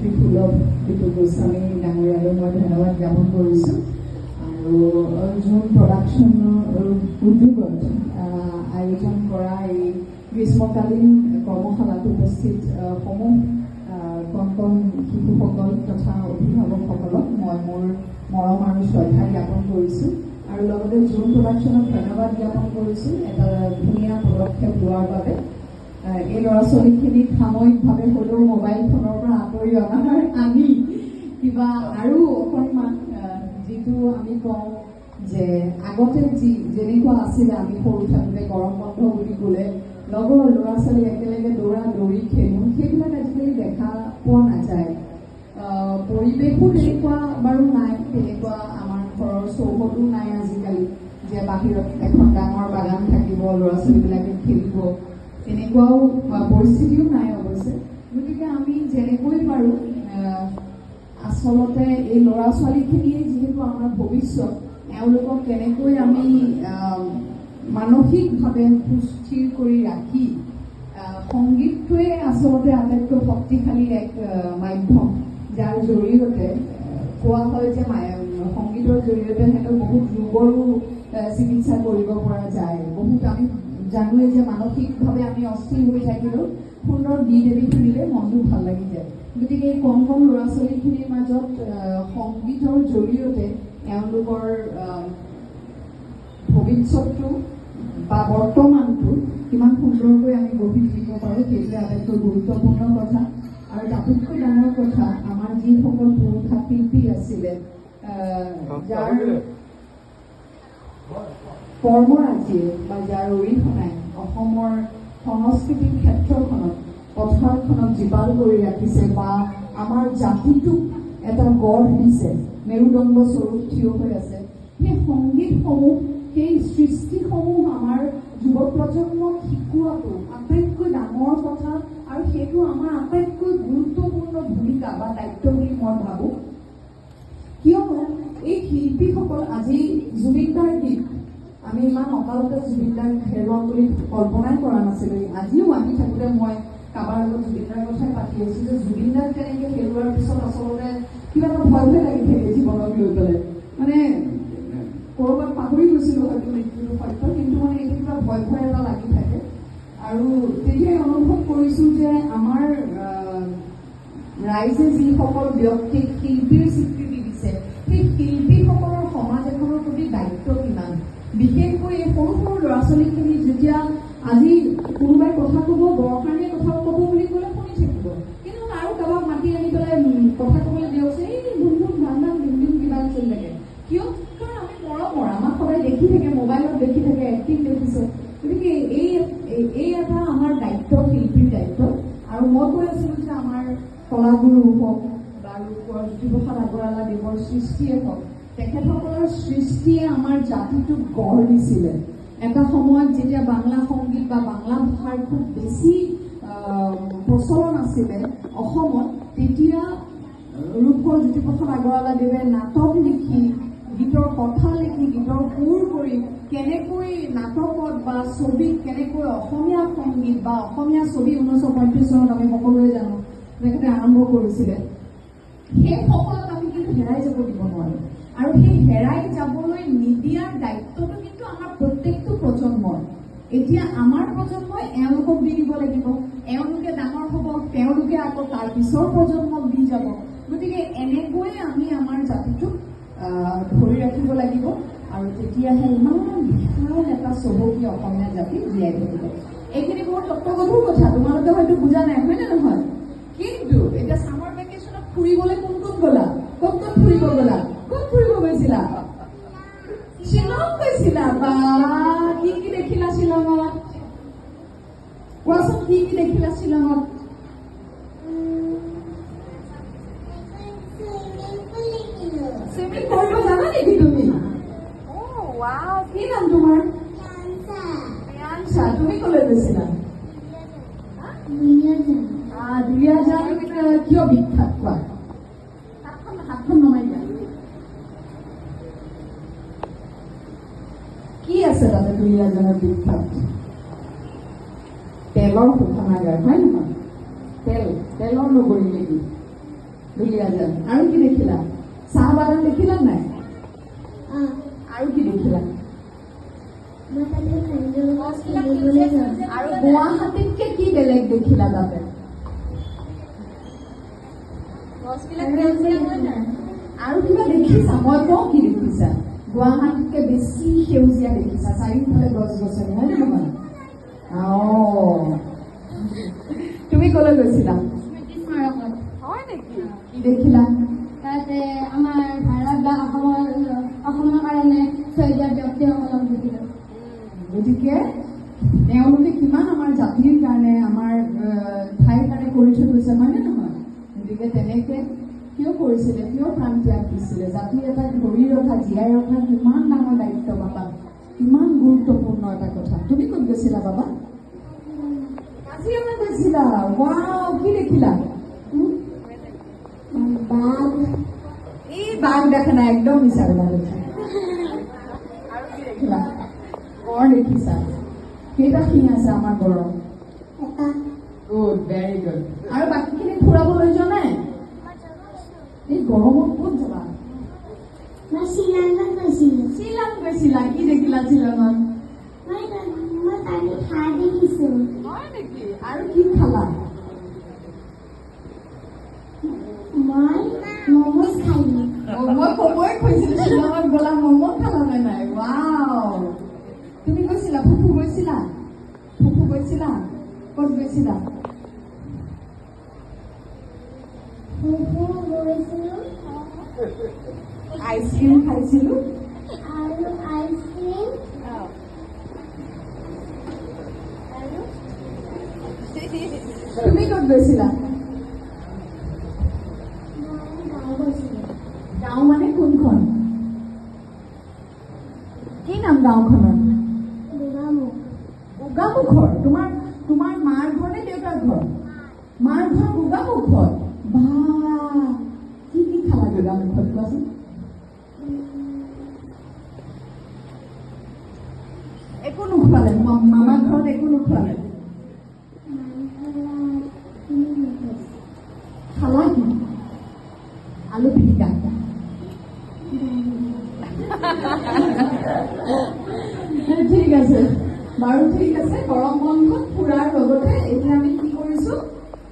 মাতৃসুলভ বিটু গোস্বামী ডাঙৰীয়ালৈ মই ধন্যবাদ জ্ঞাপন কৰিছোঁ। আৰু যোন প্ৰডাকশ্যন উদ্যোগত আয়োজন কৰা এই গ্ৰীষ্মকালীন কৰ্মশালাত উপস্থিত সমূহ কণ কণ শিশুসকল তথা অভিভাৱকসকলক মই মোৰ মৰম আৰু শ্ৰদ্ধা জ্ঞাপন কৰিছোঁ। আৰু লগতে যোন প্ৰডাকশ্যনক ধন্যবাদ জ্ঞাপন কৰিছোঁ এটা ধুনীয়া পদক্ষেপ লোৱাৰ বাবে। এই ল'ৰা ছোৱালীখিনিক সাময়িকভাৱে হ'লেও মোবাইল ফোনৰ পৰা আঁতৰি আনি কিবা আৰু অকণমান যিটো আমি কওঁ যে আগতে যেনেকুৱা আছিলে আমি সৰু থাকোঁতে গৰম বন্ধ বুলি ক'লে লগৰ ল'ৰা ছোৱালী একেলগে দৌৰা দৌৰি খেলোঁ, সেইবিলাক আজিকালি দেখা পোৱা নাযায়। পৰিৱেশো তেনেকুৱা বাৰু নাই, তেনেকুৱা আমাৰ ঘৰৰ চৌহদো নাই আজিকালি যে বাহিৰত এখন ডাঙৰ বাগান থাকিব ল'ৰা ছোৱালীবিলাকে খেলিব, তেনেকুৱাও পৰিস্থিতিও নাই অৱশ্যে। গতিকে আমি যেনেকৈ পাৰোঁ আচলতে এই ল'ৰা ছোৱালীখিনিয়ে যিহেতু আমাৰ ভৱিষ্যত, এওঁলোকক কেনেকৈ আমি মানসিকভাৱে সুস্থিৰ কৰি ৰাখি সংগীতটোৱে আচলতে আটাইতকৈ শক্তিশালী এক মাধ্যম, যাৰ জৰিয়তে কোৱা হয় যে সংগীতৰ জৰিয়তে সিহঁতক বহুত ৰোগৰো চিকিৎসা কৰিব পৰা যায়। বহুত আমি জানোৱে যে মানসিকভাৱে আমি অস্থিৰ হৈ থাকিলেও সুন্দৰ গীত এটি শুনিলে মনটো ভাল লাগি যায়। গতিকে এই কণ কণ ল'ৰা ছোৱালীখিনিৰ মাজত সংগীতৰ জৰিয়তে এওঁলোকৰ ভৱিষ্যতটো বা বৰ্তমানটো কিমান সুন্দৰকৈ আমি গঢ়ি তুলিব পাৰোঁ সেইটোৱে আটাইতকৈ গুৰুত্বপূৰ্ণ কথা। আৰু তাতোতকৈ ডাঙৰ কথা, আমাৰ যিসকল পুৰুষা শিল্পী আছিলে যাৰ কৰ্মৰাজিয়ে বা যাৰ অৰিহণাই অসমৰ সংস্কৃতিক ক্ষেত্ৰখনত পথাৰখনক জীপাল কৰি ৰাখিছে বা আমাৰ জাতিটোক এটা গঢ় দিছে, মেৰুদণ্ড স্বৰূপ থিয় হৈ আছে, সেই সংগীতসমূহ সেই সৃষ্টিসমূহ আমাৰ যুৱ প্ৰজন্মক শিকোৱাটো আটাইতকৈ ডাঙৰ কথা। আৰু সেইটো আমাৰ আটাইতকৈ গুৰুত্বপূৰ্ণ ভূমিকা বা দায়িত্ব বুলি মই ভাবোঁ। কিয়নো এই শিল্পীসকল আজি জুবিনদাৰ গীত আমি ইমান অকালতে জুবিনদাক হেৰুৱাম বুলি কল্পনাই কৰা নাছিলোঁ। আজিও আহি থাকোঁতে মই কাৰোবাৰ লগত জুবিনদাৰ কথাই পাতি আছোঁ যে জুবিনদাক তেনেকৈ হেৰুৱাৰ পিছত আচলতে কিবা এটা ভয় লাগি থাকে জীৱনক লৈ পেলাই। মানে ক'ৰবাত পাহৰি গৈছিলোঁ হয়তো মৃত্যুটো সত্য, কিন্তু মানে এইটো কিবা ভয় এটা লাগি থাকে। আৰু তেতিয়াই অনুভৱ কৰিছোঁ যে আমাৰ ৰাইজে যিসকল ব্যক্তিক শিল্পীৰ স্বীকৃতি দিছে, সেই শিল্পীসকলৰ সমাজ এখনৰ প্ৰতি দায়িত্ব কিমান। বিশেষকৈ এই সৰু সৰু ল'ৰা ছোৱালীখিনি যেতিয়া আজি কোনোবাই কথা ক'ব, বৰষাৰীয়ে কথা ক'ব বুলি ক'লে শুনি থাকিব, কিন্তু আৰু কাৰোবাক মাতি আনি পেলাই কথা ক'বলৈ দিয়কছে এই বুনবুন গান দিন কিবা চলি থাকে। কিয়? কাৰণ আমি মৰমৰ, আমাক সদায় দেখি থাকে, মোবাইলত দেখি থাকে, এক্টিং দেখিছে। গতিকে এই এটা আমাৰ দায়িত্ব, শিল্পীৰ দায়িত্ব। আৰু মই কৈ আছিলোঁ যে আমাৰ কলাগুৰু হওক বা জ্যোতিপ্ৰসাদ আগৰৱালাদেৱৰ সৃষ্টিয়ে হওক, তেখেতসকলৰ সৃষ্টিয়ে আমাৰ জাতিটোক গঢ় দিছিলে। এটা সময়ত যেতিয়া বাংলা সংগীত বা বাংলা ভাষাৰ খুব বেছি প্ৰচলন আছিলে অসমত, তেতিয়া ৰূপকোঁৱৰ জ্যোতিপ্ৰসাদ আগৰৱালাদেৱে নাটক লিখি, গীতৰ কথা লিখি, গীতৰ সুৰ কৰি কেনেকৈ নাটকত বা ছবিত কেনেকৈ অসমীয়া সংগীত বা অসমীয়া ছবি 1935 চনত আমি সকলোৱে জানো তেখেতে আৰম্ভ কৰিছিলে। সেই সফলতা আমি কিন্তু হেৰাই যাব দিব নোৱাৰোঁ। আৰু সেই হেৰাই যাবলৈ নিদিয়াৰ দায়িত্বটো কিন্তু আমাৰ প্ৰত্যেকটো প্ৰজন্মৰ। এতিয়া আমাৰ প্ৰজন্মই এওঁলোকক দি দিব লাগিব, এওঁলোকে ডাঙৰ হ'ব, তেওঁলোকে আকৌ তাৰ পিছৰ প্ৰজন্মক দি যাব। গতিকে এনেকৈয়ে আমি আমাৰ জাতিটোক ধৰি ৰাখিব লাগিব। আৰু তেতিয়াহে ইমান বিশাল এটা চহকী অসমীয়া জাতি জীয়াই থাকিব। এইখিনি বহুত তত্ত্বগধুৰ কথা, তোমালোকে হয়তো বুজা নাই, হয়নে নহয়? কিন্তু এতিয়া ছামাৰ ভেকেশ্যনত ফুৰিবলৈ কোন কোন গ'লা? ক'ত ফুৰিব গ'লা? ক'ত ফুৰিব গৈছিলা? শ্বিলং গৈছিলা? বা কি কি দেখিলা শ্বিলঙত? কোৱাচোন কি কি দেখিলা শ্বিলঙত? চুইমিং কৰিব জানা নেকি তুমি? কি নাম তোমাৰ? প্ৰিয়াংশা। তুমি ক'লৈ গৈছিলা? দুলীয়াজান কিয় বিখ্যাত কোৱা? হাতখন নমাই দিয়া। কি আছে তাতে দুলীয়াজানৰ বিখ্যাত? তেলৰ শোধনাগাৰ, হয় নহয়? তেলৰ নগৰী নেকি? দুলীয়াজান আৰু কি দেখিলা চাহ বাগান দেখিলা নাই আৰু কি দেখিলা আৰু গুৱাহাটীতকে কি বেলেগ দেখিলা তাতে আৰু কিবা দেখিছা মই কওঁ কি দেখিছা গুৱাহাটীতকে বেছি সেউজীয়া দেখিছা চাৰিওফালে গছ গছনি হয় নে নহয় তুমি কলৈ গৈছিলা হয় নেকি কি দেখিলা তাতে আমাৰ ভাৰত বা অসমৰ কাৰণে শ্বহীদ ব্যক্তিসকলক দেখিলো গতিকে তেওঁলোকে কিমান আমাৰ জাতিৰ কাৰণে আমাৰ ঠাইৰ কাৰণে কৰি থৈ গৈছে হয়নে নহয় গতিকে তেনেকে কিয় কৰিছিলে কিয় প্ৰাণ ত্যাগ দিছিলে জাতি এটা ধৰি ৰখা জীয়াই ৰখা কিমান ডাঙৰ দায়িত্ব বাবা কিমান গুৰুত্বপূৰ্ণ এটা কথা তুমি ক'ত গৈছিলা বাবা কাজিৰঙা গৈছিলা ৱাও কি দেখিলা বাঘ এই বাঘ দেখা নাই একদম মিছা কথা কৈছা আৰু কি দেখিলা গড় দেখিছা কেইটা শিং আছে আমাৰ গড়ৰ এটা গুড ভেৰি গুড আৰু বাকীখিনি ফুৰাবলৈ যোৱা নাই এই গৰমত ক'ত যাবা মই শ্ৰীলংকাত গৈছিলোঁ শ্বিলং গৈছিলা কি দেখিলা শ্বিলঙত মই তাতে ঠাই দেখিছোঁ হয় নেকি আৰু কি খালা মই মমোজ খালোঁ মই কবই কৈছিলো শ্বিলঙত গলা ম'ম' খালা নে নাই ৱাও তুমি গৈছিলা ফুফু গৈছিলা ক'ত গৈছিলা গৈছিলোঁ আইচক্ৰীম খাইছিলো আৰু আইচক্ৰীম তুমি ক'ত গৈছিলা মই গাঁও গৈছিলোঁ গাঁও মানে কোনখন কি নাম গাঁওখনৰ গোগামুখৰ তোমাৰ মাৰ ঘৰ নে দেউতাৰ ঘৰ মাৰ ঘৰ গোগামুখত বা কি কি খালা গোগামুখত কোৱাচোন একো নোখোৱালে মামাৰ ঘৰত একো নোখোৱালে খালা কি আলু পিটিকা ঠিক আছে বাৰু ঠিক আছে গৰম বন্ধত ফুৰাৰ লগতে এতিয়া আমি কি কৰিছো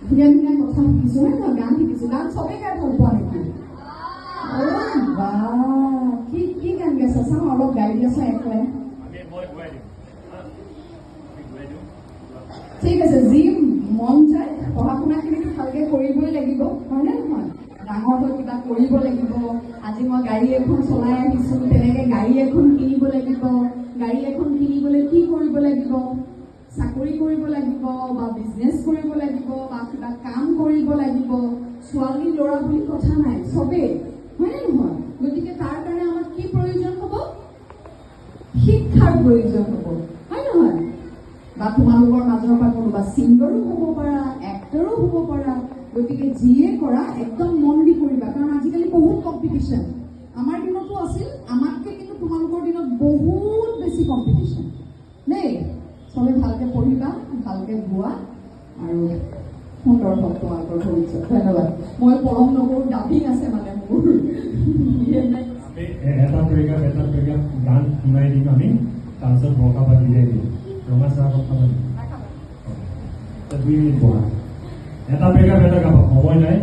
ধুনীয়া ধুনীয়া কথা শিকিছো হয় নহয় গান শিকিছো গান চবেই গাই ভাল পোৱা নেকি কি গান গাইছা চাওঁ অলপ গাই দিয়াছা একলাই ঠিক আছে যি মন যায় পঢ়া শুনাখিনিতো ভালকে কৰিবই লাগিব হয়নে নহয় ডাঙৰ হৈ কিবা কৰিব লাগিব আজি মই গাড়ী এখন চলাই আহিছো তেনেকে গাড়ী এখন কিনিব লাগিব গাড়ী এখন কিনিবলৈ কি কৰিব লাগিব চাকৰি কৰিব লাগিব বা বিজনেছ কৰিব লাগিব বা কিবা কাম কৰিব লাগিব ছোৱালী ল'ৰা বুলি কথা নাই চবেই হয়নে নহয় গতিকে তাৰ কাৰণে আমাক কি প্ৰয়োজন হ'ব শিক্ষাৰ প্ৰয়োজন হ'ব হয় নহয় বা তোমালোকৰ মাজৰ পৰা কোনোবা ছিংগাৰো হ'ব পাৰা এক্টৰো হ'ব পাৰা গতিকে যিয়ে কৰা একদম মন দি কৰিবা কাৰণ আজিকালি বহুত কম্পিটিশ্যন আমাৰ দিনতো আছিল আমাতকে কিন্তু তোমালোকৰ দিনত বহুত বেছি কম্পিটিশ্যন দেই চবে ভালকে পঢ়িবা ভালকে গোৱা আৰু সুন্দৰ হওক তোমালোকৰ ভৱিষ্যত ধন্যবাদ মই পৰম নকৰোঁ ডাবিং আছে মানে মোৰ এটা প্ৰেগাপ গান শুনাই দিম আমি তাৰপিছত বৰকা পাতি দিয়াই দিম ৰঙা চাহ কথা পাতিম 2 মিনিট পঢ়া এটা প্ৰেগাপ এটা গাব সময় নাই